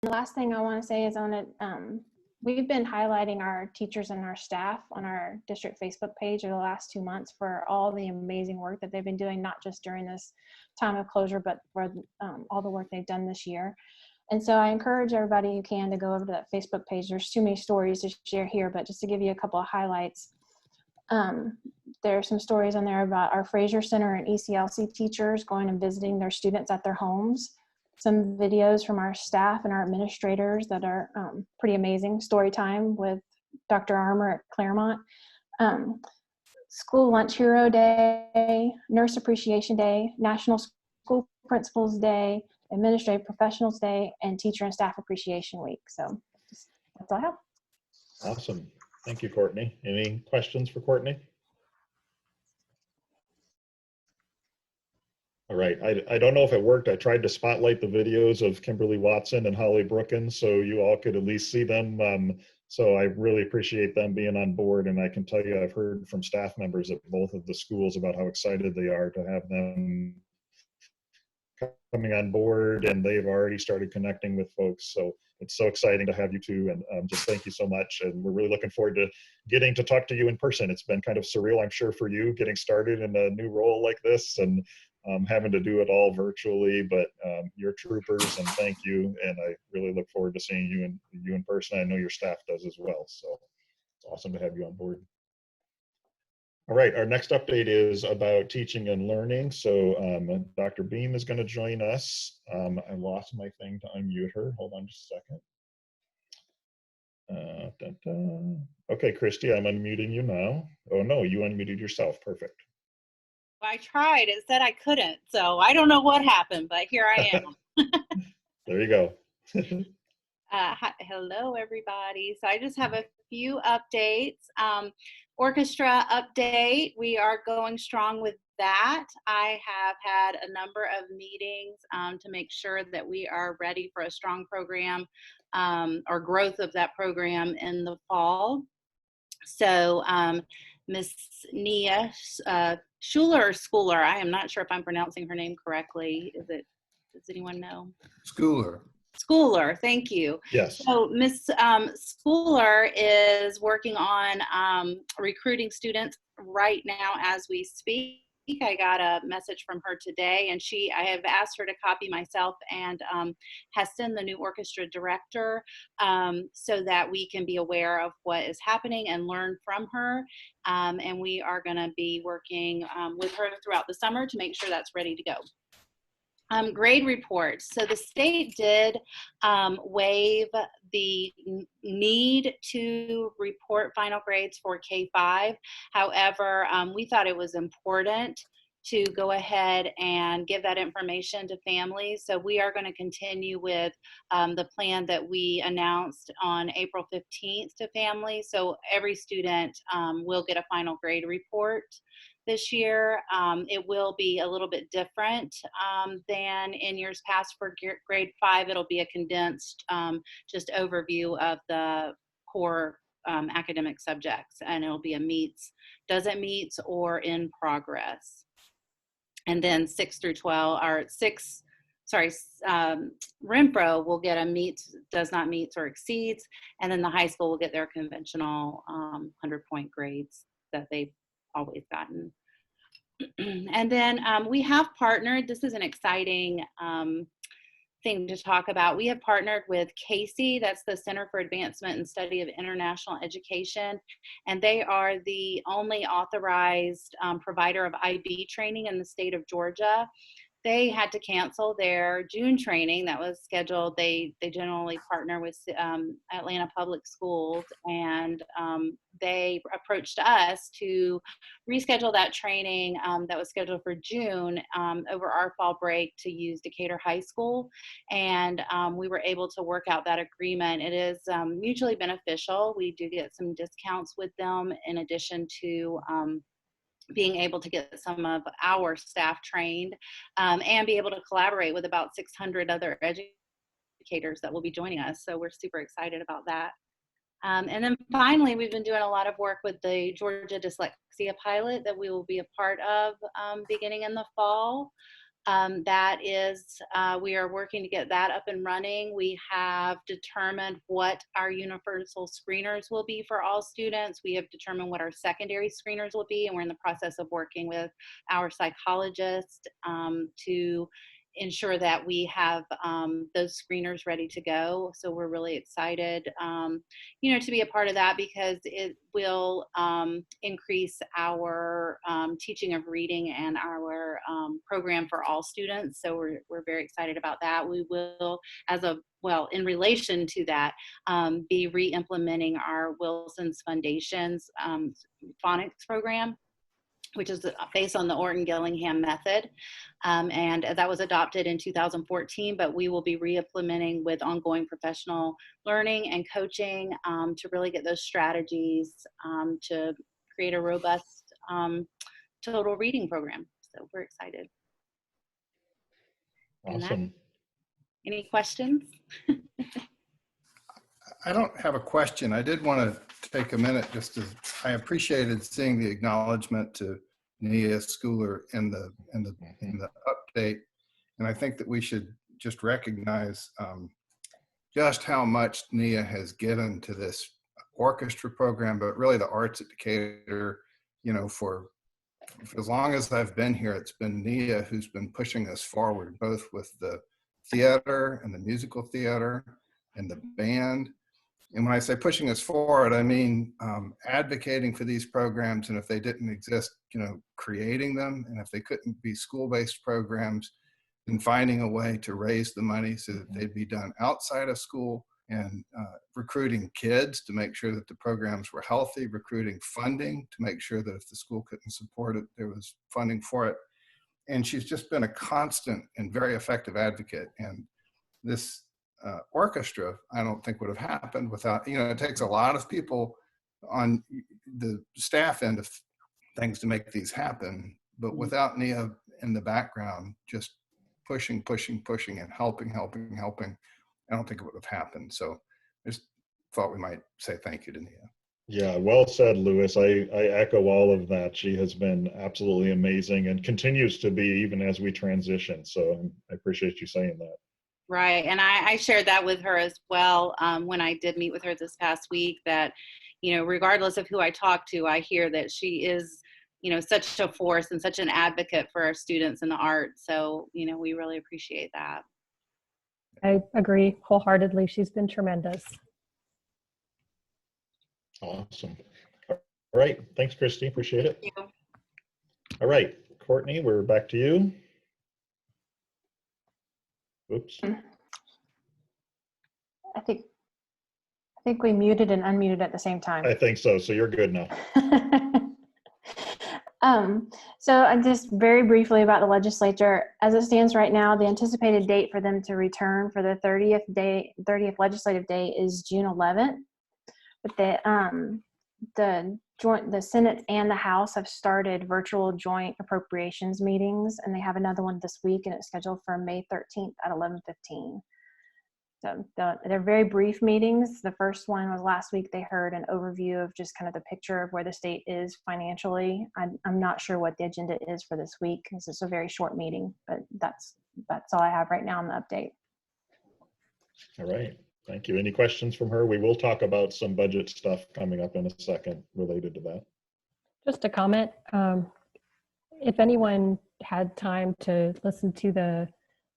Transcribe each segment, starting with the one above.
the last thing I want to say is we've been highlighting our teachers and our staff on our district Facebook page over the last 2 months for all the amazing work that they've been doing, not just during this time of closure, but for all the work they've done this year. And so I encourage everybody who can to go over to that Facebook page. There's too many stories to share here, but just to give you a couple of highlights. There are some stories on there about our Fraser Center and ECLC teachers going and visiting their students at their homes. Some videos from our staff and our administrators that are pretty amazing. Story time with Dr. Armour at Claremont. School Lunch Hero Day, Nurse Appreciation Day, National School Principals Day, Administrative Professionals Day, and Teacher and Staff Appreciation Week. So that's all I have. Awesome. Thank you, Courtney. Any questions for Courtney? All right. I don't know if it worked. I tried to spotlight the videos of Kimberly Watson and Holly Brookins so you all could at least see them. So I really appreciate them being on board. And I can tell you, I've heard from staff members at both of the schools about how excited they are to have them coming on board, and they've already started connecting with folks. So it's so exciting to have you two, and just thank you so much. And we're really looking forward to getting to talk to you in person. It's been kind of surreal, I'm sure, for you getting started in a new role like this and having to do it all virtually, but you're troopers, and thank you. And I really look forward to seeing you in person. I know your staff does as well. So it's awesome to have you on board. All right, our next update is about teaching and learning. So Dr. Beam is going to join us. I lost my thing to unmute her. Hold on just a second. Okay, Christy, I'm unmuting you now. Oh no, you unmuted yourself. Perfect. I tried. It said I couldn't. So I don't know what happened, but here I am. There you go. Hi, hello, everybody. So I just have a few updates. Orchestra update. We are going strong with that. I have had a number of meetings to make sure that we are ready for a strong program or growth of that program in the fall. So Miss Nia Schuler or Schooler, I am not sure if I'm pronouncing her name correctly. Does anyone know? Schooler. Schooler, thank you. Yes. So Miss Schooler is working on recruiting students right now as we speak. I got a message from her today, and I have asked her to copy myself and Heston, the new orchestra director, so that we can be aware of what is happening and learn from her. And we are going to be working with her throughout the summer to make sure that's ready to go. Grade reports. So the state did waive the need to report final grades for K-5. However, we thought it was important to go ahead and give that information to families. So we are going to continue with the plan that we announced on April 15th to families. So every student will get a final grade report this year. It will be a little bit different than in years past. For grade 5, it'll be a condensed just overview of the core academic subjects, and it'll be a meets, doesn't meets, or in progress. And then 6 through 12, or Renfro will get a meets, does not meets, or exceeds, and then the high school will get their conventional 100-point grades that they've always gotten. And then we have partnered, this is an exciting thing to talk about. We have partnered with CASE, that's the Center for Advancement and Study of International Education, and they are the only authorized provider of IB training in the state of Georgia. They had to cancel their June training that was scheduled. They generally partner with Atlanta Public Schools, and they approached us to reschedule that training that was scheduled for June over our fall break to use Decatur High School. And we were able to work out that agreement. It is mutually beneficial. We do get some discounts with them in addition to being able to get some of our staff trained and be able to collaborate with about 600 other educators that will be joining us. So we're super excited about that. And then finally, we've been doing a lot of work with the Georgia Dyslexia Pilot that we will be a part of beginning in the fall. That is, we are working to get that up and running. We have determined what our universal screeners will be for all students. We have determined what our secondary screeners will be, and we're in the process of working with our psychologist to ensure that we have those screeners ready to go. So we're really excited, to be a part of that, because it will increase our teaching of reading and our program for all students. So we're very excited about that. We will, in relation to that, be re-implementing our Wilson's Foundation's phonics program, which is based on the Orton-Gillingham method. And that was adopted in 2014, but we will be re-implementing with ongoing professional learning and coaching to really get those strategies to create a robust total reading program. So we're excited. Awesome. Any questions? I don't have a question. I did want to take a minute I appreciated seeing the acknowledgement to Nia Schooler in the update. And I think that we should just recognize just how much Nia has given to this orchestra program, but really the arts at Decatur, for as long as I've been here, it's been Nia who's been pushing us forward, both with the theater and the musical theater and the band. And when I say pushing us forward, I mean advocating for these programs, and if they didn't exist, creating them, and if they couldn't be school-based programs, then finding a way to raise the money so that they'd be done outside of school, and recruiting kids to make sure that the programs were healthy, recruiting funding to make sure that if the school couldn't support it, there was funding for it. And she's just been a constant and very effective advocate. And this orchestra, I don't think would have happened without, it takes a lot of people on the staff end of things to make these happen, but without Nia in the background, just pushing and helping, I don't think it would have happened. So I just thought we might say thank you to Nia. Yeah, well said, Louis. I echo all of that. She has been absolutely amazing and continues to be even as we transition. So I appreciate you saying that. Right. And I shared that with her as well when I did meet with her this past week, that, regardless of who I talk to, I hear that she is, such a force and such an advocate for our students in the arts. So, we really appreciate that. I agree wholeheartedly. She's been tremendous. Awesome. All right. Thanks, Christy. Appreciate it. Thank you. All right, Courtney, we're back to you. Oops. I think we muted and unmuted at the same time. I think so. So you're good now. So just very briefly about the legislature, as it stands right now, the anticipated date for them to return for the 30th legislative day is June 11th. But the Senate and the House have started virtual joint appropriations meetings, and they have another one this week, and it's scheduled for May 13th at 11:15. So they're very brief meetings. The first one was last week. They heard an overview of just kind of the picture of where the state is financially. I'm not sure what the agenda is for this week because it's a very short meeting, but that's all I have right now on the update. All right. Thank you. Any questions from her? We will talk about some budget stuff coming up in a second related to that. Just a comment. If anyone had time to listen to the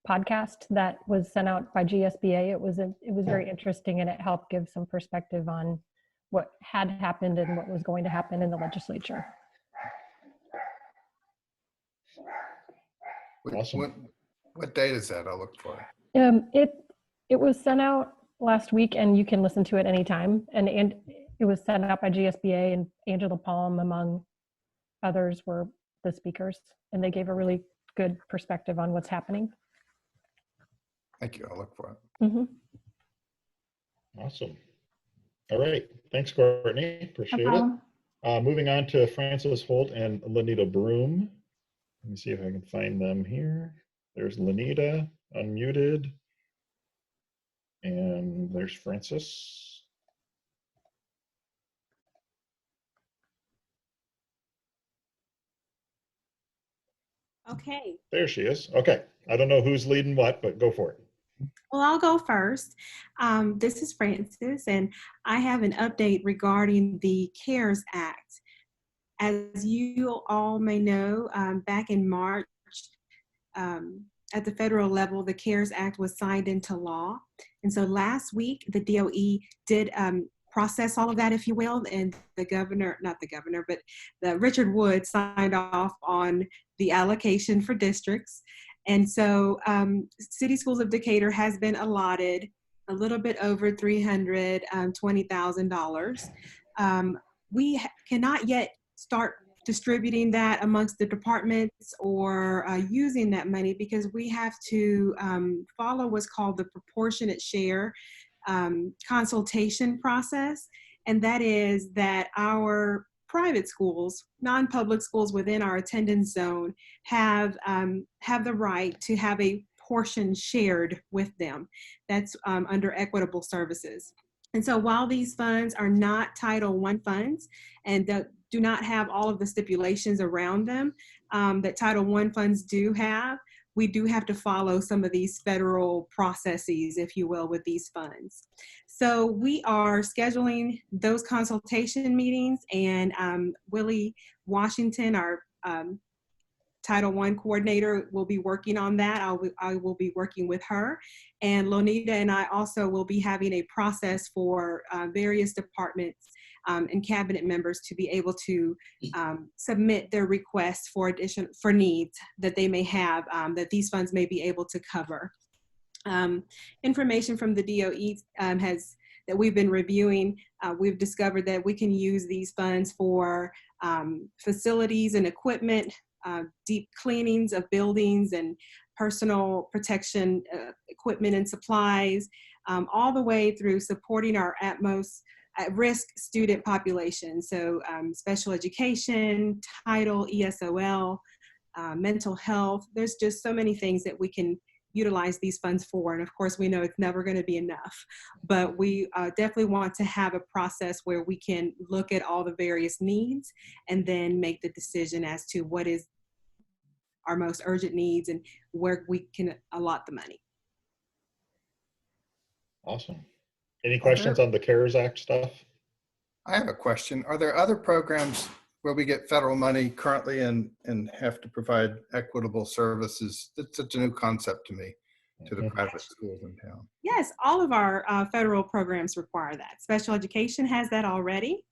podcast that was sent out by GSBA, it was very interesting, and it helped give some perspective on what had happened and what was going to happen in the legislature. Awesome. What date is that? I'll look for it. It was sent out last week, and you can listen to it anytime. And it was sent out by GSBA, and Angela Palm, among others, were the speakers, and they gave a really good perspective on what's happening. Thank you. I'll look for it. Mm-hmm. Awesome. All right. Thanks, Courtney. Appreciate it. Moving on to Francis Holt and Lanita Broom. Let me see if I can find them here. There's Lanita, unmuted. And there's Francis. Okay. There she is. Okay. I don't know who's leading what, but go for it. Well, I'll go first. This is Frances, and I have an update regarding the CARES Act. As you all may know, back in March, at the federal level, the CARES Act was signed into law. And so last week, the DOE did process all of that, if you will, and the governor, not the governor, but the Richard Wood signed off on the allocation for districts. And so City Schools of Decatur has been allotted a little bit over $320,000. We cannot yet start distributing that amongst the departments or using that money because we have to follow what's called the proportionate share consultation process. And that is that our private schools, non-public schools within our attendance zone have the right to have a portion shared with them. That's under equitable services. And so while these funds are not Title I funds and do not have all of the stipulations around them that Title I funds do have, we do have to follow some of these federal processes, if you will, with these funds. So we are scheduling those consultation meetings, and Willie Washington, our Title I coordinator, will be working on that. I will be working with her. And Lonita and I also will be having a process for various departments and cabinet members to be able to submit their requests for needs that they may have that these funds may be able to cover. Information from the DOE that we've been reviewing, we've discovered that we can use these funds for facilities and equipment, deep cleanings of buildings and personal protection equipment and supplies, all the way through supporting our at-risk student population. So special education, title, ESOL, mental health. There's just so many things that we can utilize these funds for. And of course, we know it's never going to be enough, but we definitely want to have a process where we can look at all the various needs and then make the decision as to what is our most urgent needs and where we can allot the money. Awesome. Any questions on the CARES Act stuff? I have a question. Are there other programs where we get federal money currently and have to provide equitable services? It's such a new concept to me, to the private schools in town. Yes, all of our federal programs require that. Special education has that already.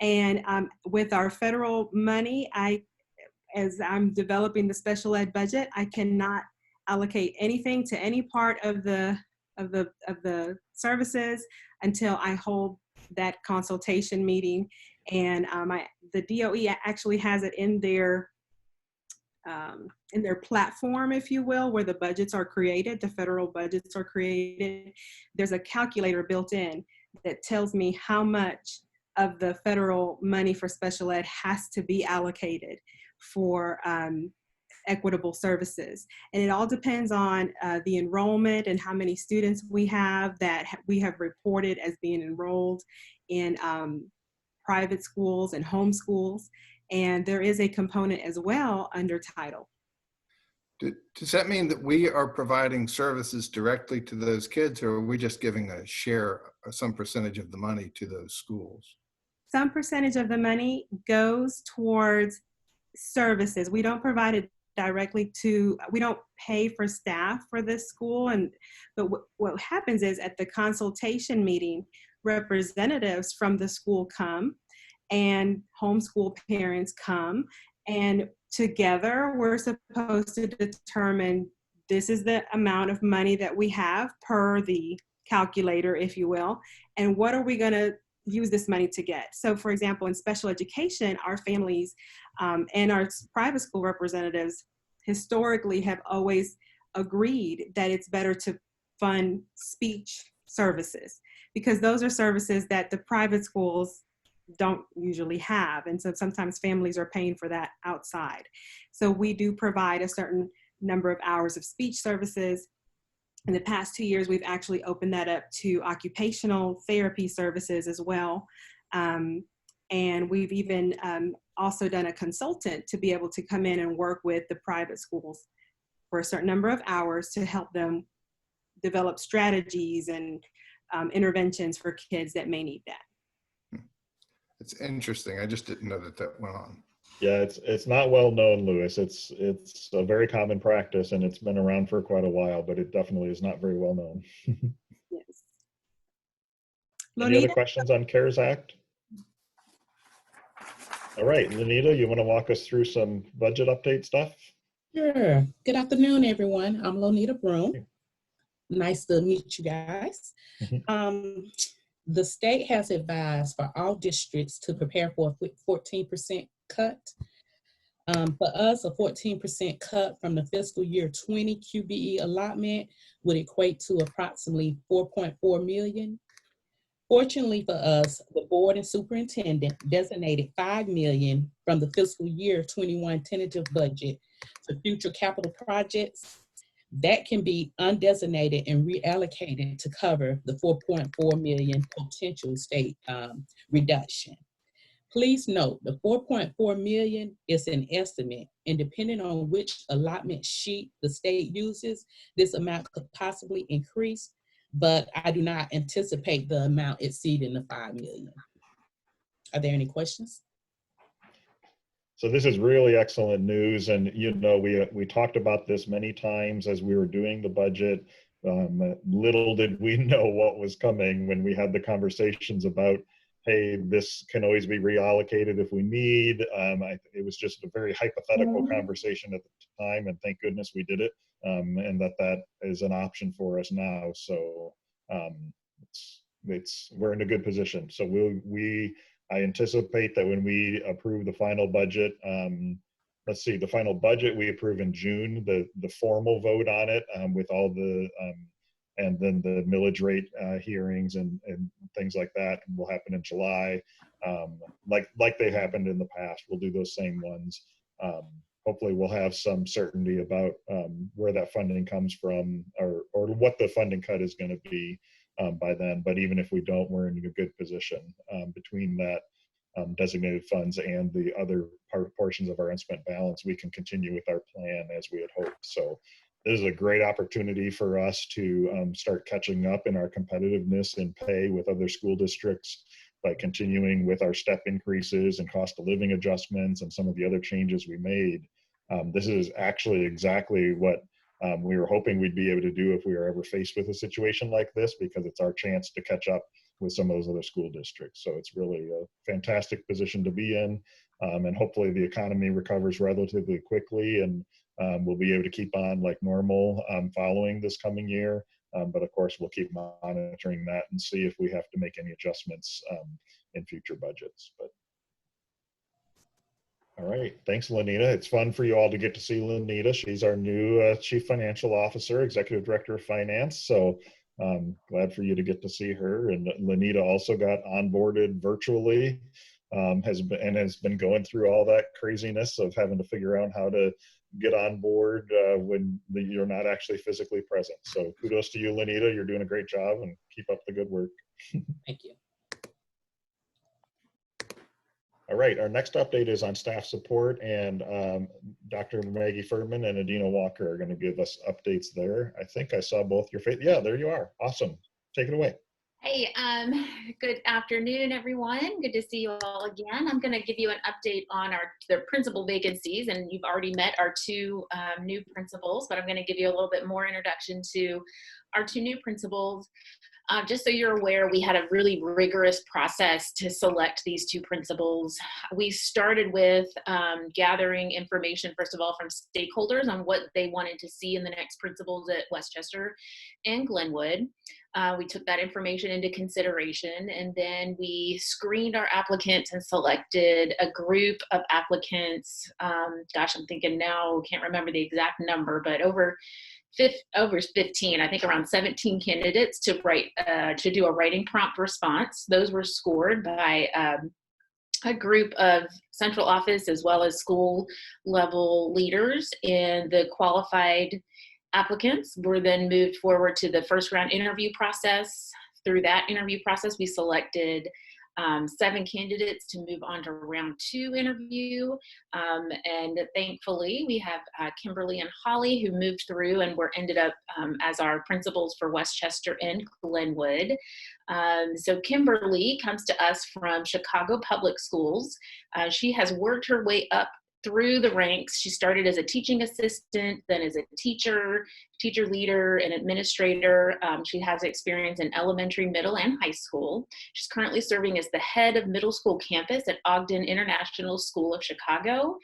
And with our federal money, as I'm developing the special ed budget, I cannot allocate anything to any part of the services until I hold that consultation meeting. And the DOE actually has it in their platform, if you will, where the budgets are created, the federal budgets are created. There's a calculator built in that tells me how much of the federal money for special ed has to be allocated for equitable services. And it all depends on the enrollment and how many students we have that we have reported as being enrolled in private schools and home schools. And there is a component as well under title. Does that mean that we are providing services directly to those kids, or are we just giving a share or some percentage of the money to those schools? Some percentage of the money goes towards services. We don't provide it directly we don't pay for staff for this school. But what happens is at the consultation meeting, representatives from the school come and homeschool parents come, and together we're supposed to determine this is the amount of money that we have per the calculator, if you will, and what are we going to use this money to get. So for example, in special education, our families and our private school representatives historically have always agreed that it's better to fund speech services because those are services that the private schools don't usually have. And so sometimes families are paying for that outside. So we do provide a certain number of hours of speech services. In the past 2 years, we've actually opened that up to occupational therapy services as well. And we've even also done a consultant to be able to come in and work with the private schools for a certain number of hours to help them develop strategies and interventions for kids that may need that. It's interesting. I just didn't know that that went on. Yeah, it's not well known, Louis. It's a very common practice, and it's been around for quite a while, but it definitely is not very well known. Yes. Any other Lonita? questions on CARES Act? All right, Lenita, you want to walk us through some budget update stuff? Sure. Good afternoon, everyone. I'm Lonita Broom. Nice to meet you guys. The state has advised for all districts to prepare for a 14% cut. For us, a 14% cut from the fiscal year 20 QBE allotment would equate to approximately $4.4 million. Fortunately for us, the board and superintendent designated $5 million from the fiscal year 21 tentative budget for future capital projects that can be undesignated and reallocated to cover the $4.4 million potential state reduction. Please note the $4.4 million is an estimate, and depending on which allotment sheet the state uses, this amount could possibly increase, but I do not anticipate the amount exceeding the $5 million. Are there any questions? So this is really excellent news, and you know we talked about this many times as we were doing the budget. Little did we know what was coming when we had the conversations about, hey, this can always be reallocated if we need. It was just a very hypothetical conversation at the time, and thank goodness we did it, and that is an option for us now. So we're in a good position. So I anticipate that when we approve the final budget, let's see, the final budget we approve in June, the formal vote on it with all the, and then the millage rate hearings and things like that will happen in July. Like they happened in the past, we'll do those same ones. Hopefully we'll have some certainty about where that funding comes from or what the funding cut is going to be by then. But even if we don't, we're in a good position between that designated funds and the other portions of our unspent balance. We can continue with our plan as we had hoped. So this is a great opportunity for us to start catching up in our competitiveness in pay with other school districts by continuing with our step increases and cost of living adjustments and some of the other changes we made. This is actually exactly what we were hoping we'd be able to do if we were ever faced with a situation like this, because it's our chance to catch up with some of those other school districts. So it's really a fantastic position to be in. And hopefully the economy recovers relatively quickly, and we'll be able to keep on like normal following this coming year. But of course, we'll keep monitoring that and see if we have to make any adjustments in future budgets. But all right, thanks, Lenita. It's fun for you all to get to see Lenita. She's our new Chief Financial Officer, Executive Director of Finance. So glad for you to get to see her. And Lenita also got onboarded virtually, has been going through all that craziness of having to figure out how to get on board when you're not actually physically present. So kudos to you, Lenita. You're doing a great job, and keep up the good work. Thank you. All right, our next update is on staff support, and Dr. Maggie Furman and Adina Walker are going to give us updates there. I think I saw both your face. Yeah, there you are. Awesome. Take it away. Hey, good afternoon, everyone. Good to see you all again. I'm going to give you an update on the principal vacancies, and you've already met our two new principals, but I'm going to give you a little bit more introduction to our two new principals. Just so you're aware, we had a really rigorous process to select these two principals. We started with gathering information, first of all, from stakeholders on what they wanted to see in the next principals at Westchester and Glenwood. We took that information into consideration, and then we screened our applicants and selected a group of applicants. Gosh, I'm thinking now, can't remember the exact number, but over 15, I think around 17 candidates to do a writing prompt response. Those were scored by a group of central office as well as school level leaders, and the qualified applicants were then moved forward to the first round interview process. Through that interview process, we selected 7 candidates to move on to round 2 interview. And thankfully, we have Kimberly and Holly who moved through and ended up as our principals for Westchester and Glenwood. So Kimberly comes to us from Chicago Public Schools. She has worked her way up through the ranks. She started as a teaching assistant, then as a teacher leader, and administrator. She has experience in elementary, middle, and high school. She's currently serving as the head of middle school campus at Ogden International School of Chicago.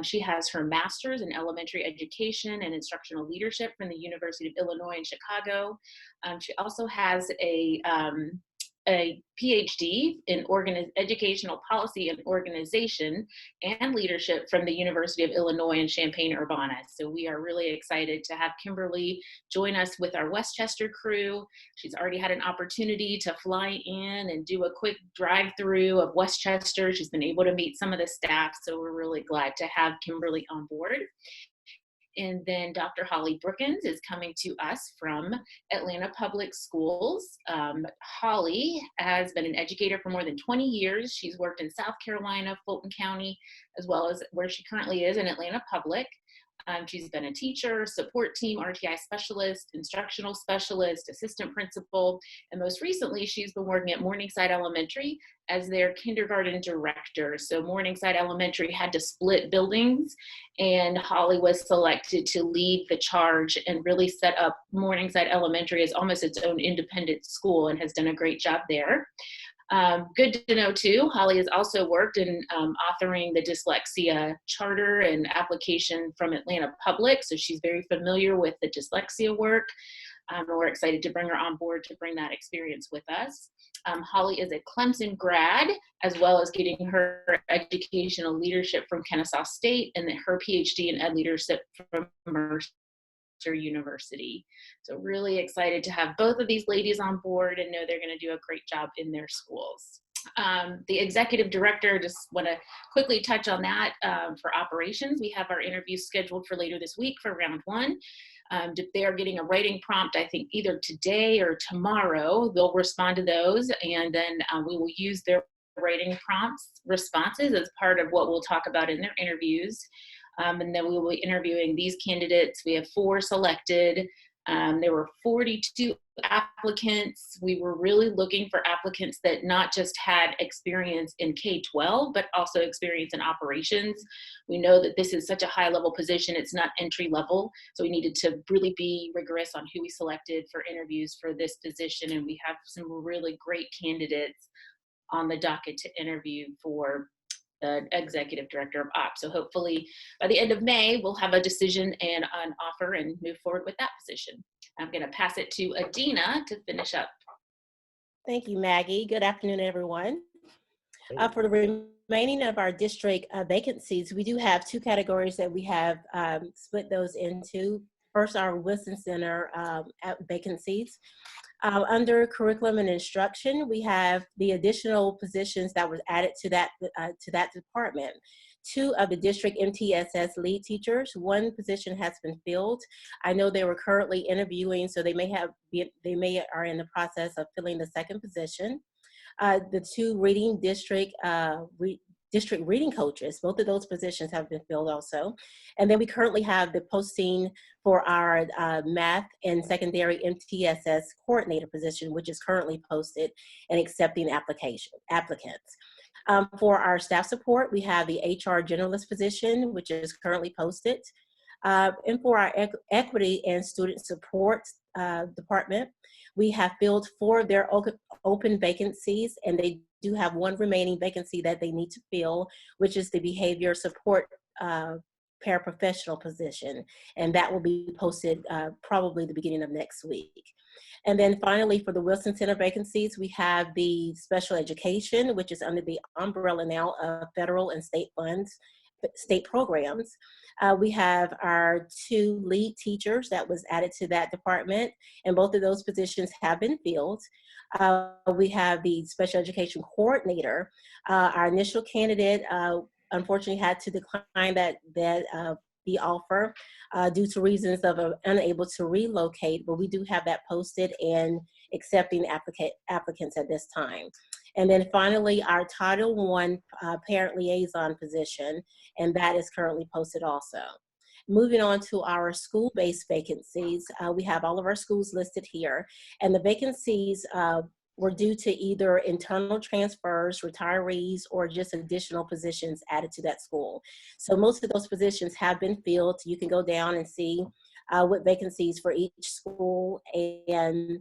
She has her master's in elementary education and instructional leadership from the University of Illinois in Chicago. She also has a PhD in educational policy and organization and leadership from the University of Illinois in Champaign-Urbana. So we are really excited to have Kimberly join us with our Westchester crew. She's already had an opportunity to fly in and do a quick drive-through of Westchester. She's been able to meet some of the staff, so we're really glad to have Kimberly on board. And then Dr. Holly Brookins is coming to us from Atlanta Public Schools. Holly has been an educator for more than 20 years. She's worked in South Carolina, Fulton County, as well as where she currently is in Atlanta Public. She's been a teacher, support team, RTI specialist, instructional specialist, assistant principal, and most recently, she's been working at Morningside Elementary as their kindergarten director. So Morningside Elementary had to split buildings, and Holly was selected to lead the charge and really set up Morningside Elementary as almost its own independent school, and has done a great job there. Good to know too, Holly has also worked in authoring the dyslexia charter and application from Atlanta Public, so she's very familiar with the dyslexia work. We're excited to bring her on board to bring that experience with us. Holly is a Clemson grad, as well as getting her educational leadership from Kennesaw State and her PhD in ed leadership from Mercer University. So really excited to have both of these ladies on board and know they're going to do a great job in their schools. The executive director, just want to quickly touch on that for operations. We have our interview scheduled for later this week for round 1. They are getting a writing prompt, I think either today or tomorrow. They'll respond to those, and then we will use their writing prompts responses as part of what we'll talk about in their interviews. And then we will be interviewing these candidates. We have 4 selected. There were 42 applicants. We were really looking for applicants that not just had experience in K-12, but also experience in operations. We know that this is such a high level position. It's not entry level. So we needed to really be rigorous on who we selected for interviews for this position. And we have some really great candidates on the docket to interview for the executive director of ops. So hopefully by the end of May, we'll have a decision and an offer and move forward with that position. I'm going to pass it to Adina to finish up. Thank you, Maggie. Good afternoon, everyone. For the remaining of our district vacancies, we do have 2 categories that we have split those into. First, our Wilson Center vacancies. Under curriculum and instruction, we have the additional positions that was added to that department. 2 of the district MTSS lead teachers. 1 position has been filled. I know they were currently interviewing, so they are in the process of filling the 2nd position. The 2 reading district reading coaches, both of those positions have been filled also. And then we currently have the posting for our math and secondary MTSS coordinator position, which is currently posted and accepting applicants. For our staff support, we have the HR generalist position, which is currently posted. And for our equity and student support department, we have filled 4 of their open vacancies, and they do have 1 remaining vacancy that they need to fill, which is the behavior support paraprofessional position. And that will be posted probably the beginning of next week. And then finally, for the Wilson Center vacancies, we have the special education, which is under the umbrella now of federal and state funds, state programs. We have our 2 lead teachers that was added to that department, and both of those positions have been filled. We have the special education coordinator. Our initial candidate unfortunately had to decline that the offer due to reasons of unable to relocate, but we do have that posted and accepting applicants at this time. And then finally, our Title I parent liaison position, and that is currently posted also. Moving on to our school-based vacancies, we have all of our schools listed here, and the vacancies were due to either internal transfers, retirees, or just additional positions added to that school. So most of those positions have been filled. You can go down and see what vacancies for each school. And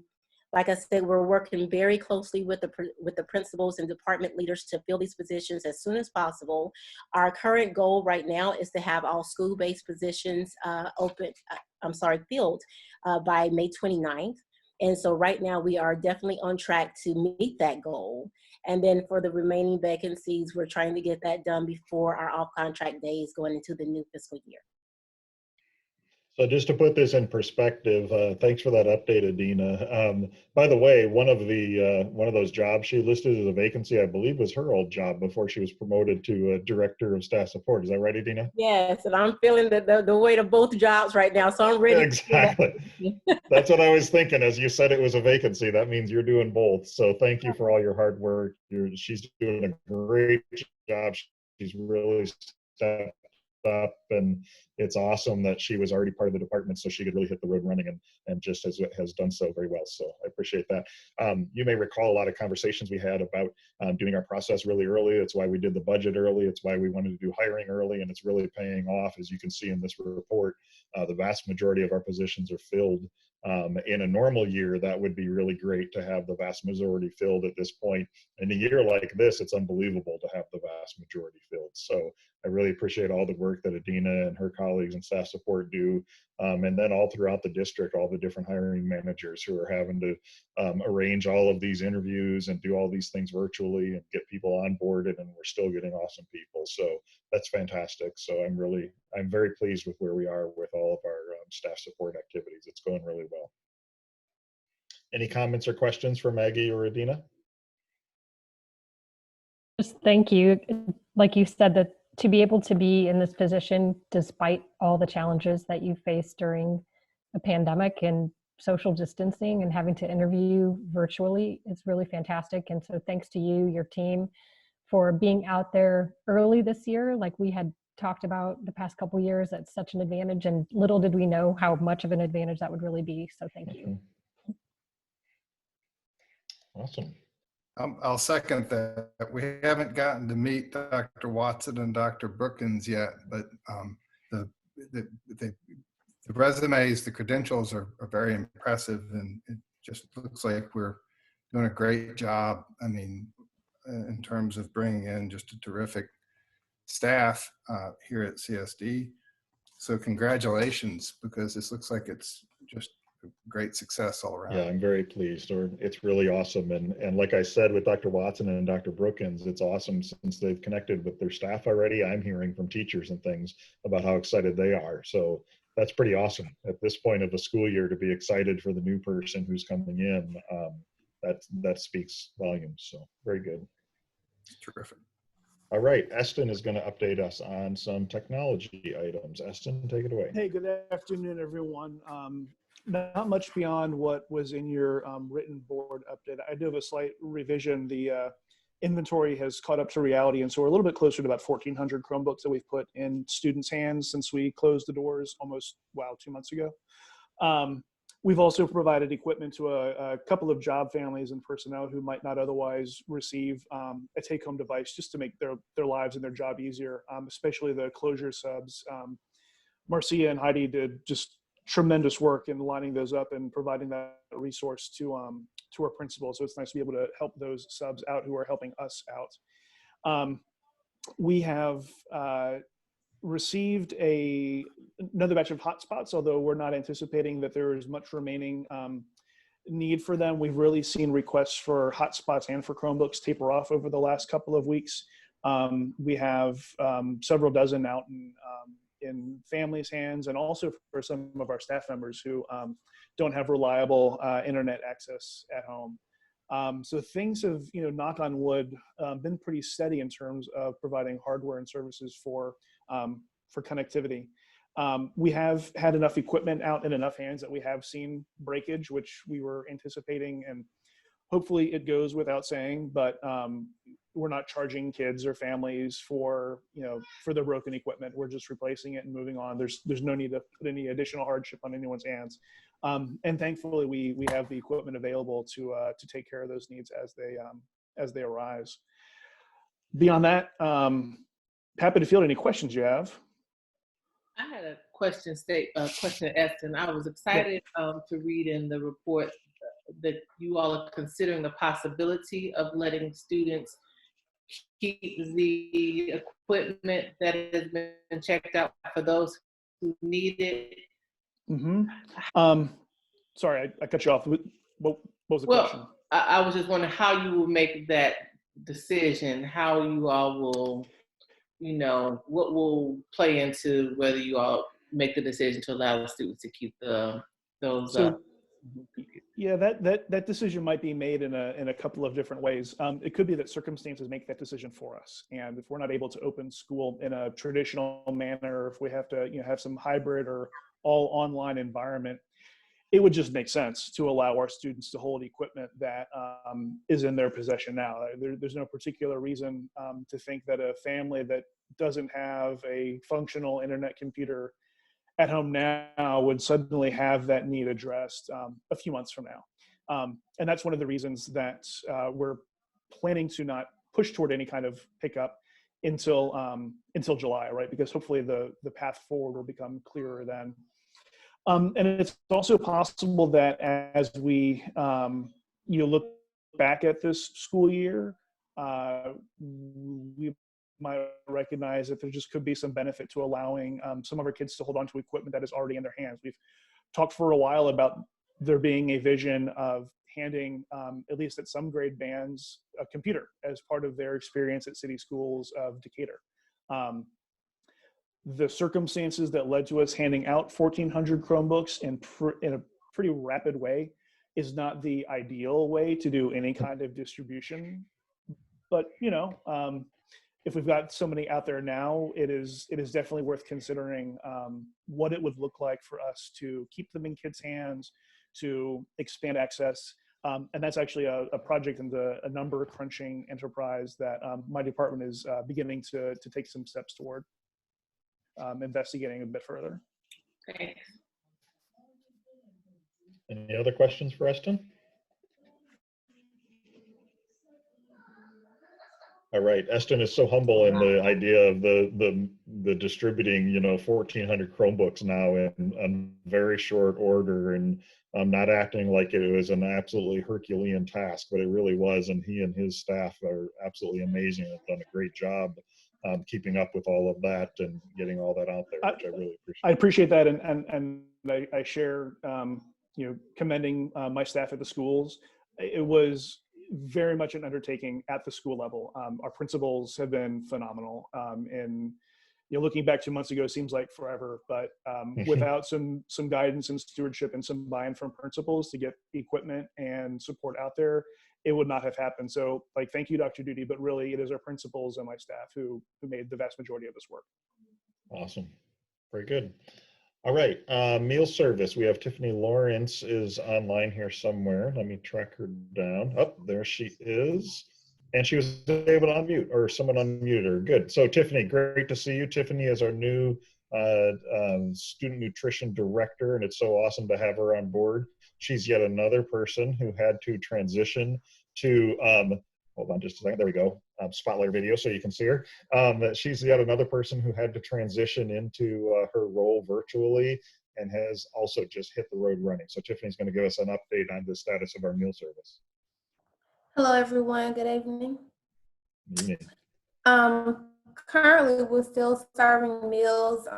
like I said, we're working very closely with the principals and department leaders to fill these positions as soon as possible. Our current goal right now is to have all school-based positions filled by May 29th. And so right now we are definitely on track to meet that goal. And then for the remaining vacancies, we're trying to get that done before our off-contract days going into the new fiscal year. So just to put this in perspective, thanks for that update, Adina. By the way, one of those jobs she listed as a vacancy, I believe, was her old job before she was promoted to Director of Staff Support. Is that right, Adina? Yes, and I'm feeling the weight of both jobs right now, so I'm ready. Exactly. That's what I was thinking. As you said, it was a vacancy. That means you're doing both. So thank you for all your hard work. She's doing a great job. She's really stepped up, and it's awesome that she was already part of the department so she could really hit the road running, and just has done so very well. So I appreciate that. You may recall a lot of conversations we had about doing our process really early. It's why we did the budget early. It's why we wanted to do hiring early, and it's really paying off. As you can see in this report, the vast majority of our positions are filled. In a normal year, that would be really great to have the vast majority filled at this point. In a year like this, it's unbelievable to have the vast majority filled. So I really appreciate all the work that Adina and her colleagues and staff support do. And then all throughout the district, all the different hiring managers who are having to arrange all of these interviews and do all these things virtually and get people onboarded, and we're still getting awesome people. So that's fantastic. So I'm very pleased with where we are with all of our staff support activities. It's going really well. Any comments or questions for Maggie or Adina? Just thank you. Like you said, that to be able to be in this position despite all the challenges that you faced during a pandemic and social distancing and having to interview virtually is really fantastic. And so thanks to you, your team, for being out there early this year. Like we had talked about the past couple of years, that's such an advantage, and little did we know how much of an advantage that would really be. So thank you. Awesome. I'll second that. We haven't gotten to meet Dr. Watson and Dr. Brookins yet, but the resumes, the credentials are very impressive, and it just looks like we're doing a great job. I mean, in terms of bringing in just a terrific staff here at CSD. So congratulations, because this looks like it's just a great success all around. Yeah, I'm very pleased. It's really awesome. And like I said, with Dr. Watson and Dr. Brookins, it's awesome since they've connected with their staff already. I'm hearing from teachers and things about how excited they are. So that's pretty awesome at this point of the school year to be excited for the new person who's coming in. That speaks volumes. So very good. Terrific. All right, Eston is going to update us on some technology items. Eston, take it away. Hey, good afternoon, everyone. Not much beyond what was in your written board update. I do have a slight revision. The inventory has caught up to reality, and so we're a little bit closer to about 1,400 Chromebooks that we've put in students' hands since we closed the doors almost, 2 months ago. We've also provided equipment to a couple of job families and personnel who might not otherwise receive a take-home device, just to make their lives and their job easier, especially the closure subs. Marcia and Heidi did just tremendous work in lining those up and providing that resource to our principals. So it's nice to be able to help those subs out who are helping us out. We have received another batch of hotspots, although we're not anticipating that there is much remaining need for them. We've really seen requests for hotspots and for Chromebooks taper off over the last couple of weeks. We have several dozen out in families' hands, and also for some of our staff members who don't have reliable internet access at home. So things have, knock on wood, been pretty steady in terms of providing hardware and services for connectivity. We have had enough equipment out in enough hands that we have seen breakage, which we were anticipating, and hopefully it goes without saying, but we're not charging kids or families for, for the broken equipment. We're just replacing it and moving on. There's no need to put any additional hardship on anyone's hands. And thankfully we have the equipment available to take care of those needs as they arise. Beyond that, happy to field any questions you have. I had a question, Eston. I was excited to read in the report that you all are considering the possibility of letting students keep the equipment that has been checked out for those who need it. Mm-hmm. Sorry, I cut you off. What was the question? I was just wondering how you will make that decision, how you all will, what will play into whether you all make the decision to allow the students to keep those. Yeah, that decision might be made in a couple of different ways. It could be that circumstances make that decision for us, and if we're not able to open school in a traditional manner, if we have to have some hybrid or all online environment, it would just make sense to allow our students to hold equipment that is in their possession now. There's no particular reason to think that a family that doesn't have a functional internet computer at home now would suddenly have that need addressed a few months from now. And that's one of the reasons that we're planning to not push toward any kind of pickup until July, right? Because hopefully the path forward will become clearer then. And it's also possible that as we look back at this school year, we might recognize that there just could be some benefit to allowing some of our kids to hold on to equipment that is already in their hands. We've talked for a while about there being a vision of handing, at least at some grade bands, a computer as part of their experience at city schools of Decatur. The circumstances that led to us handing out 1,400 Chromebooks in a pretty rapid way is not the ideal way to do any kind of distribution. But, if we've got so many out there now, it is definitely worth considering what it would look like for us to keep them in kids' hands, to expand access. And that's actually a project in a number crunching enterprise that my department is beginning to take some steps toward. Investigating a bit further. Thanks. Any other questions for Eston? All right, Eston is so humble in the idea of the distributing, 1,400 Chromebooks now in very short order, and not acting like it was an absolutely Herculean task, but it really was. And he and his staff are absolutely amazing. Have done a great job keeping up with all of that and getting all that out there, which I really appreciate. I appreciate that, and I share, commending my staff at the schools. It was very much an undertaking at the school level. Our principals have been phenomenal, and looking back 2 months ago seems like forever, but without some guidance and stewardship and some buy-in from principals to get equipment and support out there, it would not have happened. So thank you, Dr. Duty, but really it is our principals and my staff who made the vast majority of this work. Awesome. Very good. All right, meal service. We have Tiffany Lawrence is online here somewhere. Let me track her down. Oh, there she is. And she was able to unmute, or someone unmuted her. Good. So Tiffany, great to see you. Tiffany is our new student nutrition director, and it's so awesome to have her on board. She's yet another person who had to transition to, hold on just a second, there we go, spotlight video so you can see her. She's yet another person who had to transition into her role virtually and has also just hit the road running. So Tiffany's going to give us an update on the status of our meal service. Hello, everyone. Good evening. Good evening. Currently, we're still serving meals.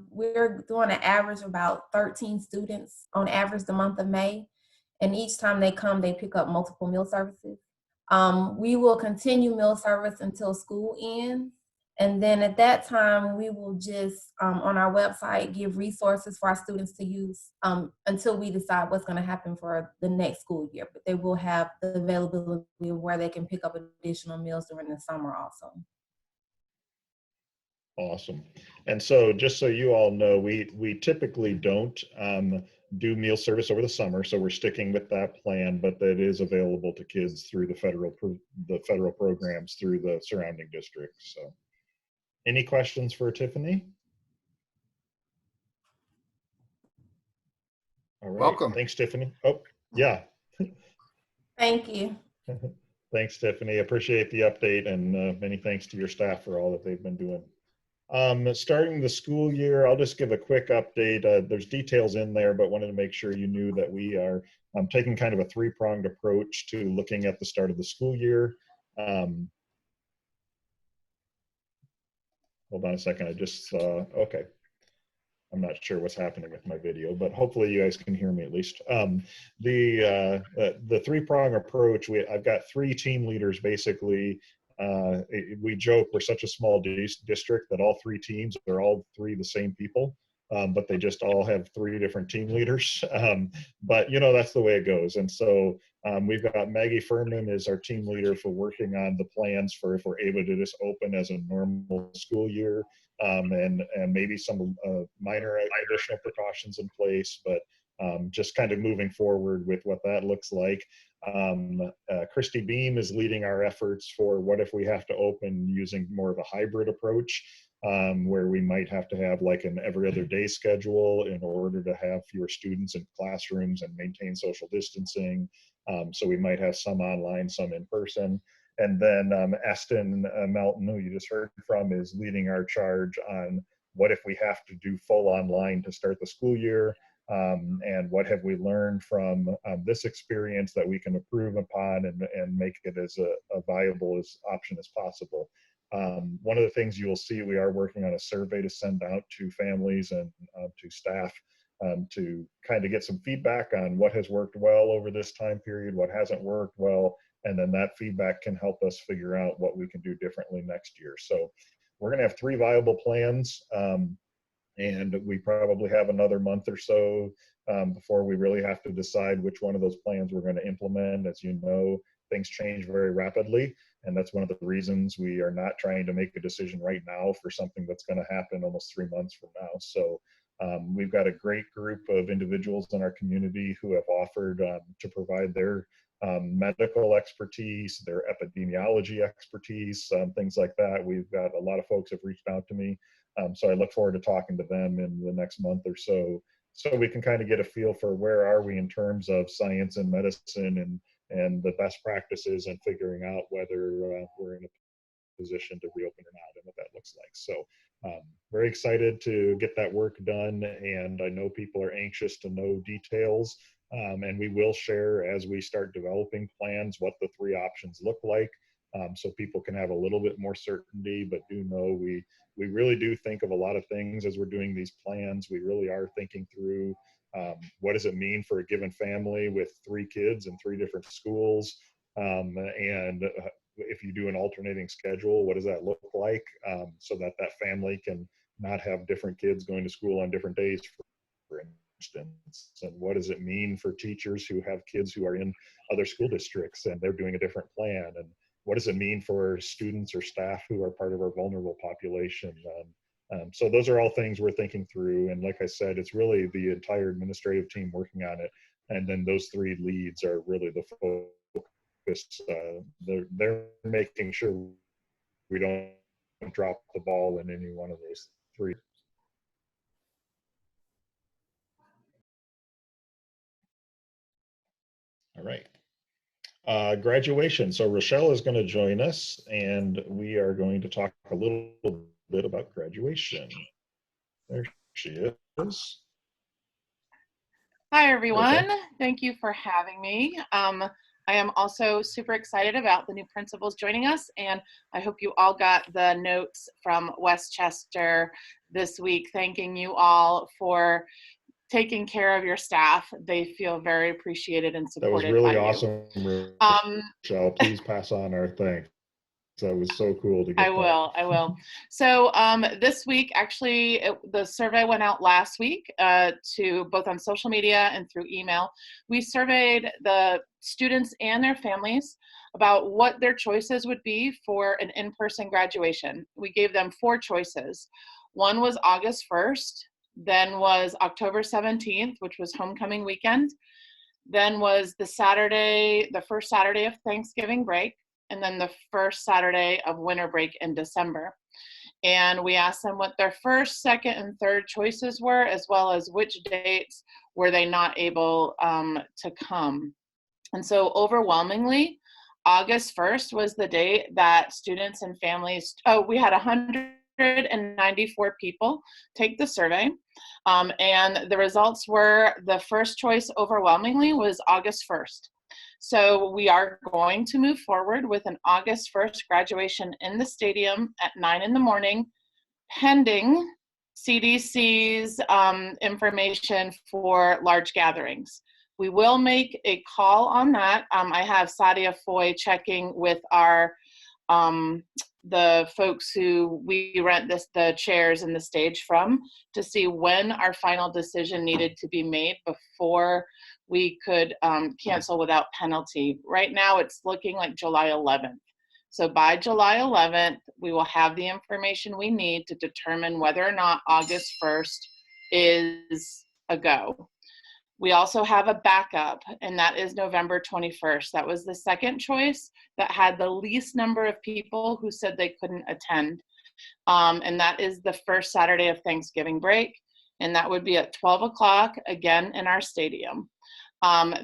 We're doing an average of about 13 students on average the month of May. And each time they come, they pick up multiple meal services. We will continue meal service until school ends. And then at that time, we will just, on our website, give resources for our students to use until we decide what's going to happen for the next school year. But they will have the availability of where they can pick up additional meals during the summer also. Awesome. And so just so you all know, we typically don't do meal service over the summer, so we're sticking with that plan, but that is available to kids through the federal programs through the surrounding districts. So any questions for Tiffany? All right. Welcome. Thanks, Tiffany. Oh, yeah. Thank you. Thanks, Tiffany. Appreciate the update, and many thanks to your staff for all that they've been doing. Starting the school year, I'll just give a quick update. There's details in there, but wanted to make sure you knew that we are taking kind of a three-pronged approach to looking at the start of the school year. Hold on a second. I just saw, okay. I'm not sure what's happening with my video, but hopefully you guys can hear me at least. The three-prong approach, I've got 3 team leaders basically. We joke we're such a small district that all 3 teams are all 3 the same people, but they just all have 3 different team leaders. But you know, that's the way it goes. And so we've got Maggie Furman as our team leader for working on the plans for if we're able to just open as a normal school year. And maybe some minor additional precautions in place, but just kind of moving forward with what that looks like. Christy Beam is leading our efforts for what if we have to open using more of a hybrid approach, where we might have to have like an every other day schedule in order to have fewer students in classrooms and maintain social distancing. So we might have some online, some in person. And then Aston Melton, who you just heard from, is leading our charge on what if we have to do full online to start the school year, and what have we learned from this experience that we can improve upon and make it as a viable option as possible. One of the things you will see, we are working on a survey to send out to families and to staff to kind of get some feedback on what has worked well over this time period, what hasn't worked well, and then that feedback can help us figure out what we can do differently next year. So we're going to have 3 viable plans, and we probably have another month or so before we really have to decide which one of those plans we're going to implement. As you know, things change very rapidly, and that's one of the reasons we are not trying to make a decision right now for something that's going to happen almost 3 months from now. So we've got a great group of individuals in our community who have offered to provide their medical expertise, their epidemiology expertise, things like that. We've got a lot of folks have reached out to me. So I look forward to talking to them in the next month or so we can kind of get a feel for where are we in terms of science and medicine and the best practices and figuring out whether we're in a position to reopen or not and what that looks like. So very excited to get that work done, and I know people are anxious to know details, and we will share as we start developing plans what the 3 options look like, so people can have a little bit more certainty, but do know we really do think of a lot of things as we're doing these plans. We really are thinking through what does it mean for a given family with 3 kids in 3 different schools, and if you do an alternating schedule, what does that look like, so that family can not have different kids going to school on different days, for instance. And what does it mean for teachers who have kids who are in other school districts and they're doing a different plan? And what does it mean for students or staff who are part of our vulnerable population? So those are all things we're thinking through. And like I said, it's really the entire administrative team working on it. And then those 3 leads are really the focus. They're making sure we don't drop the ball in any one of those 3. All right. Graduation. So Rochelle is going to join us, and we are going to talk a little bit about graduation. There she is. Hi, everyone. Thank you for having me. I am also super excited about the new principals joining us, and I hope you all got the notes from Westchester this week, thanking you all for taking care of your staff. They feel very appreciated and supported. That was really awesome, Rochelle. Please pass on our thanks. That was so cool to get. I will. So this week, actually, the survey went out last week to both on social media and through email. We surveyed the students and their families about what their choices would be for an in-person graduation. We gave them 4 choices. One was August 1st, then was October 17th, which was homecoming weekend, then was the first Saturday of Thanksgiving break, and then the first Saturday of winter break in December. And we asked them what their first, second, and third choices were, as well as which dates were they not able to come. And so overwhelmingly, August 1st was the date that students and families, we had 194 people take the survey. And the results were, the first choice overwhelmingly was August 1st. So we are going to move forward with an August 1st graduation in the stadium at 9 in the morning, pending CDC's information for large gatherings. We will make a call on that. I have Sadia Foy checking with our the folks who we rent the chairs and the stage from to see when our final decision needed to be made before we could cancel without penalty. Right now, it's looking like July 11th. So by July 11th, we will have the information we need to determine whether or not August 1st is a go. We also have a backup, and that is November 21st. That was the second choice that had the least number of people who said they couldn't attend. And that is the first Saturday of Thanksgiving break. And that would be at 12 o'clock, again, in our stadium.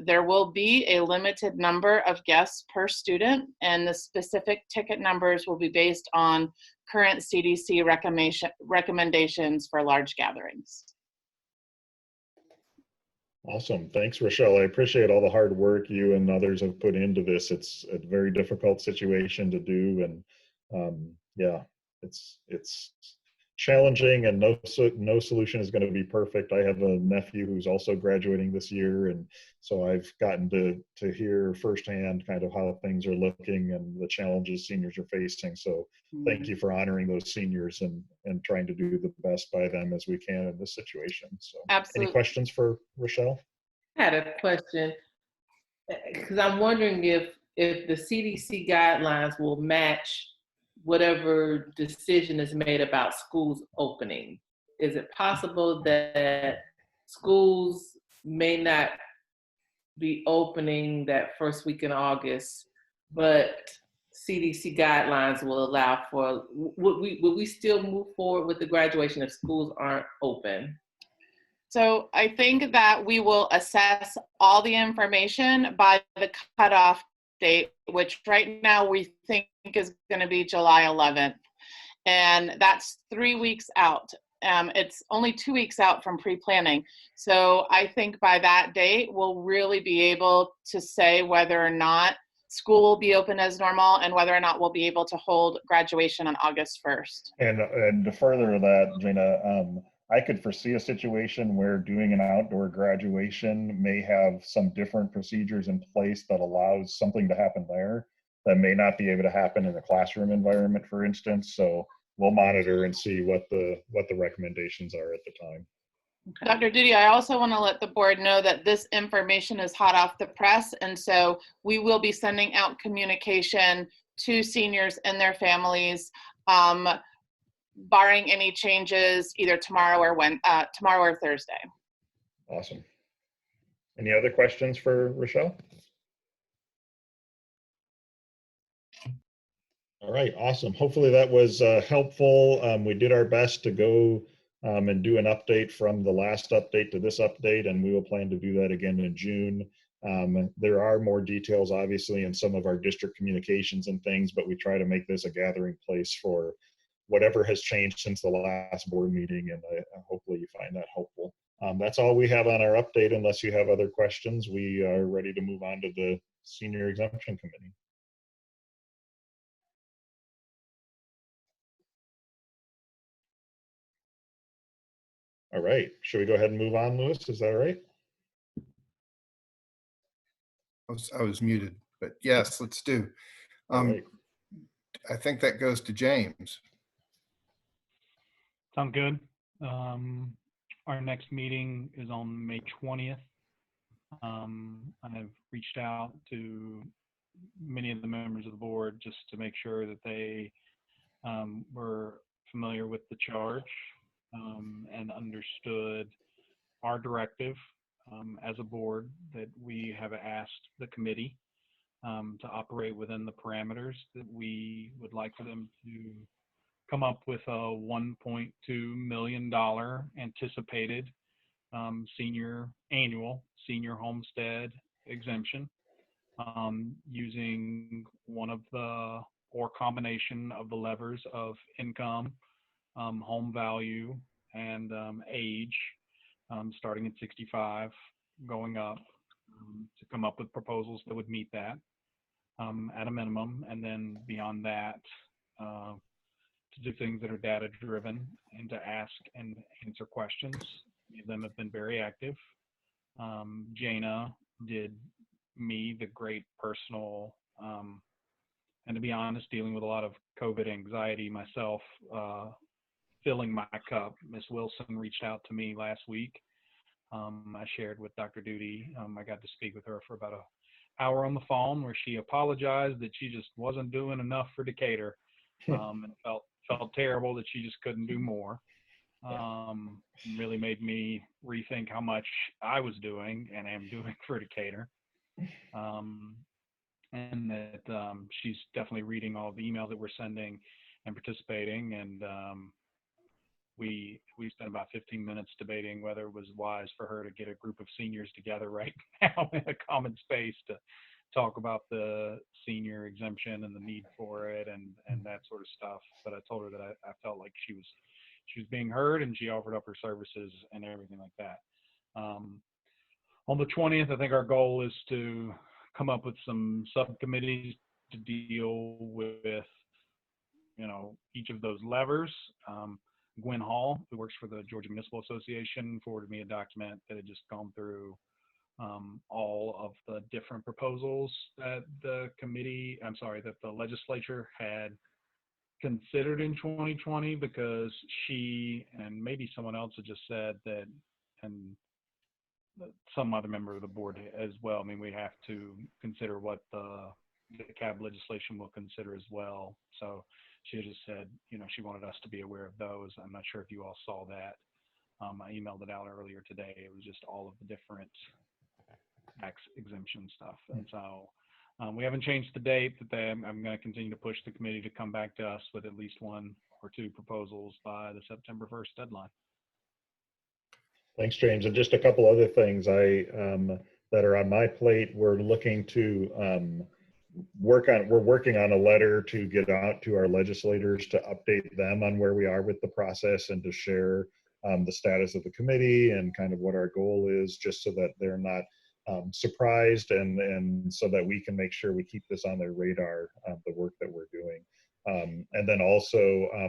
There will be a limited number of guests per student, and the specific ticket numbers will be based on current CDC recommendations for large gatherings. Awesome. Thanks, Rochelle. I appreciate all the hard work you and others have put into this. It's a very difficult situation to do. And yeah, it's challenging, and no solution is going to be perfect. I have a nephew who's also graduating this year. And so I've gotten to hear firsthand kind of how things are looking and the challenges seniors are facing. So thank you for honoring those seniors and trying to do the best by them as we can in this situation. So Absolutely. Any questions for Rochelle? I had a question, because I'm wondering if the CDC guidelines will match whatever decision is made about schools opening. Is it possible that schools may not be opening that first week in August, but CDC guidelines will allow for, would we still move forward with the graduation if schools aren't open? So I think that we will assess all the information by the cutoff date, which right now we think is going to be July 11th. And that's 3 weeks out. It's only 2 weeks out from pre-planning. So I think by that date, we'll really be able to say whether or not school will be open as normal and whether or not we'll be able to hold graduation on August 1st. And to further that, Gina, I could foresee a situation where doing an outdoor graduation may have some different procedures in place that allows something to happen there that may not be able to happen in a classroom environment, for instance. So we'll monitor and see what the recommendations are at the time. Okay. Dr. Duty, I also want to let the board know that this information is hot off the press, and so we will be sending out communication to seniors and their families, barring any changes either tomorrow or Thursday. Awesome. Any other questions for Rochelle? All right, awesome. Hopefully that was helpful. We did our best to go and do an update from the last update to this update, and we will plan to do that again in June. There are more details, obviously, in some of our district communications and things, but we try to make this a gathering place for whatever has changed since the last board meeting, and hopefully you find that helpful. That's all we have on our update. Unless you have other questions, we are ready to move on to the Senior Exemption Committee. All right, should we go ahead and move on, Louis? Is that all right? I was muted, but yes, let's do. Right. I think that goes to James. Sound good. Our next meeting is on May 20th. I've reached out to many of the members of the board just to make sure that they were familiar with the charge and understood our directive as a board, that we have asked the committee to operate within the parameters that we would like for them to come up with a $1.2 million anticipated annual senior homestead exemption, using one of the or combination of the levers of income, home value, and age, starting at 65, going up, to come up with proposals that would meet that at a minimum, and then beyond that, to do things that are data driven and to ask and answer questions. Many of them have been very active. Jana did me the great personal, and to be honest, dealing with a lot of COVID anxiety myself, filling my cup. Miss Wilson reached out to me last week. I shared with Dr. Duty. I got to speak with her for about an hour on the phone, where she apologized that she just wasn't doing enough for Decatur, and felt terrible that she just couldn't do more. Really made me rethink how much I was doing and am doing for Decatur. And that she's definitely reading all the emails that we're sending and participating. And we spent about 15 minutes debating whether it was wise for her to get a group of seniors together right now in a common space to talk about the senior exemption and the need for it and that sort of stuff. But I told her that I felt like she was being heard, and she offered up her services and everything like that. On the 20th, I think our goal is to come up with some subcommittees to deal with, each of those levers. Gwen Hall, who works for the Georgia Municipal Association, forwarded me a document that had just gone through all of the different proposals that the legislature had considered in 2020, because she and maybe someone else had just said that, and some other member of the board as well. I mean, we have to consider what the cab legislation will consider as well. So she just said, she wanted us to be aware of those. I'm not sure if you all saw that. I emailed it out earlier today. It was just all of the different tax exemption stuff. And so we haven't changed the date, but I'm going to continue to push the committee to come back to us with at least one or two proposals by the September 1st deadline. Thanks, James. And just a couple other things that are on my plate. We're looking to we're working on a letter to get out to our legislators to update them on where we are with the process and to share the status of the committee and kind of what our goal is, just so that they're not surprised, and so that we can make sure we keep this on their radar, the work that we're doing. And then also,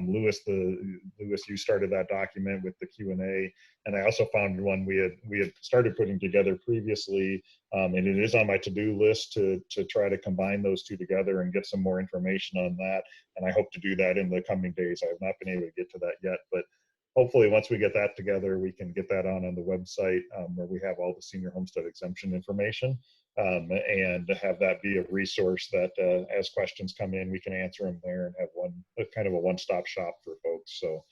Lewis, you started that document with the Q&A, and I also found one we had started putting together previously, and it is on my to-do list to try to combine those two together and get some more information on that. And I hope to do that in the coming days. I have not been able to get to that yet, but hopefully once we get that together, we can get that on the website, where we have all the senior homestead exemption information, and have that be a resource that as questions come in, we can answer them there and have kind of a one-stop shop for folks. So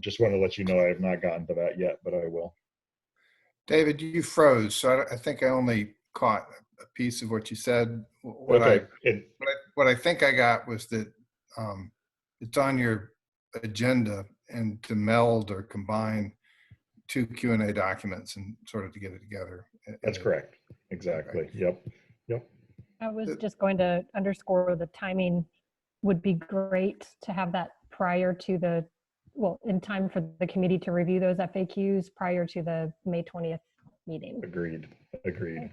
just want to let you know I have not gotten to that yet, but I will. David, you froze, so I think I only caught a piece of what you said. What I think I got was that it's on your agenda and to meld or combine two Q&A documents and sort of to get it together. That's correct. Exactly. Yep. I was just going to underscore the timing would be great to have that prior to in time for the committee to review those FAQs prior to the May 20th meeting. Agreed.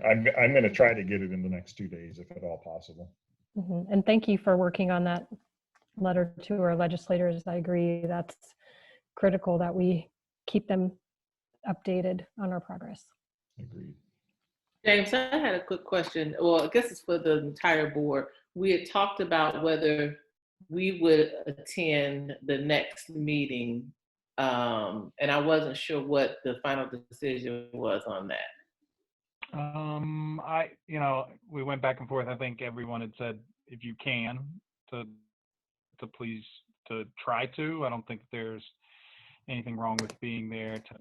I'm going to try to get it in the next 2 days if at all possible. Mm-hmm. And thank you for working on that letter to our legislators. I agree. That's critical that we keep them updated on our progress. Agreed. James, I had a quick question. Well, I guess it's for the entire board. We had talked about whether we would attend the next meeting, and I wasn't sure what the final decision was on that. We went back and forth. I think everyone had said if you can to please to try to. I don't think there's anything wrong with being there to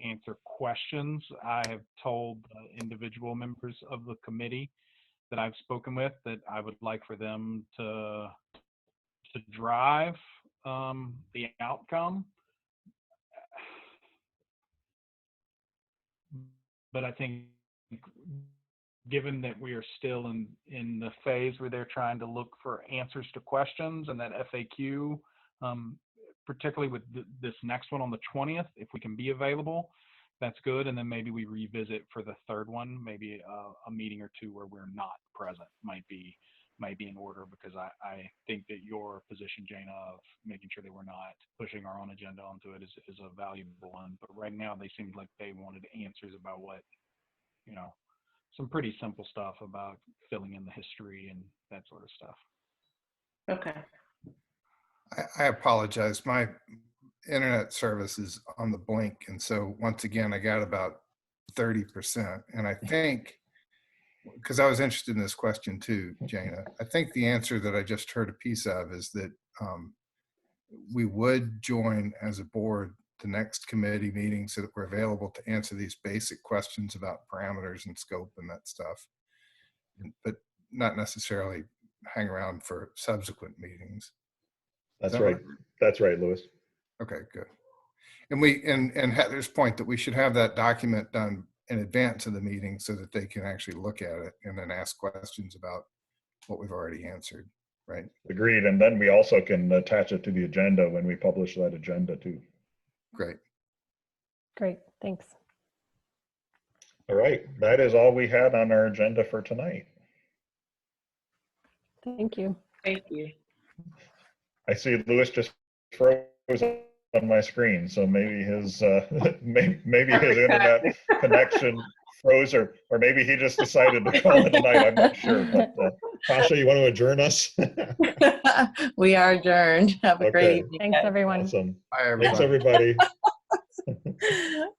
answer questions. I have told individual members of the committee that I've spoken with that I would like for them to drive the outcome. But I think given that we are still in the phase where they're trying to look for answers to questions and that FAQ, particularly with this next one on the 20th, if we can be available, that's good. And then maybe we revisit for the third one, maybe a meeting or two where we're not present might be in order, because I think that your position, Jana, of making sure that we're not pushing our own agenda onto it is a valuable one. But right now they seemed like they wanted answers about what, some pretty simple stuff about filling in the history and that sort of stuff. Okay. I apologize. My internet service is on the blink. And so once again, I got about 30%. And I think, because I was interested in this question too, Jana, I think the answer that I just heard a piece of is that we would join as a board the next committee meeting so that we're available to answer these basic questions about parameters and scope and that stuff, but not necessarily hang around for subsequent meetings. That's right. That's right, Louis. Okay, good. And Heather's point that we should have that document done in advance of the meeting so that they can actually look at it and then ask questions about what we've already answered, right? Agreed. And then we also can attach it to the agenda when we publish that agenda too. Great. Great, thanks. All right, that is all we had on our agenda for tonight. Thank you. Thank you. I see Louis just froze on my screen, so maybe his maybe his internet connection froze, or maybe he just decided to call it a night. I'm not sure. But Tasha, you want to adjourn us? We are adjourned. Have a great evening. Thanks, everyone. Awesome. Bye, everybody. Thanks, everybody.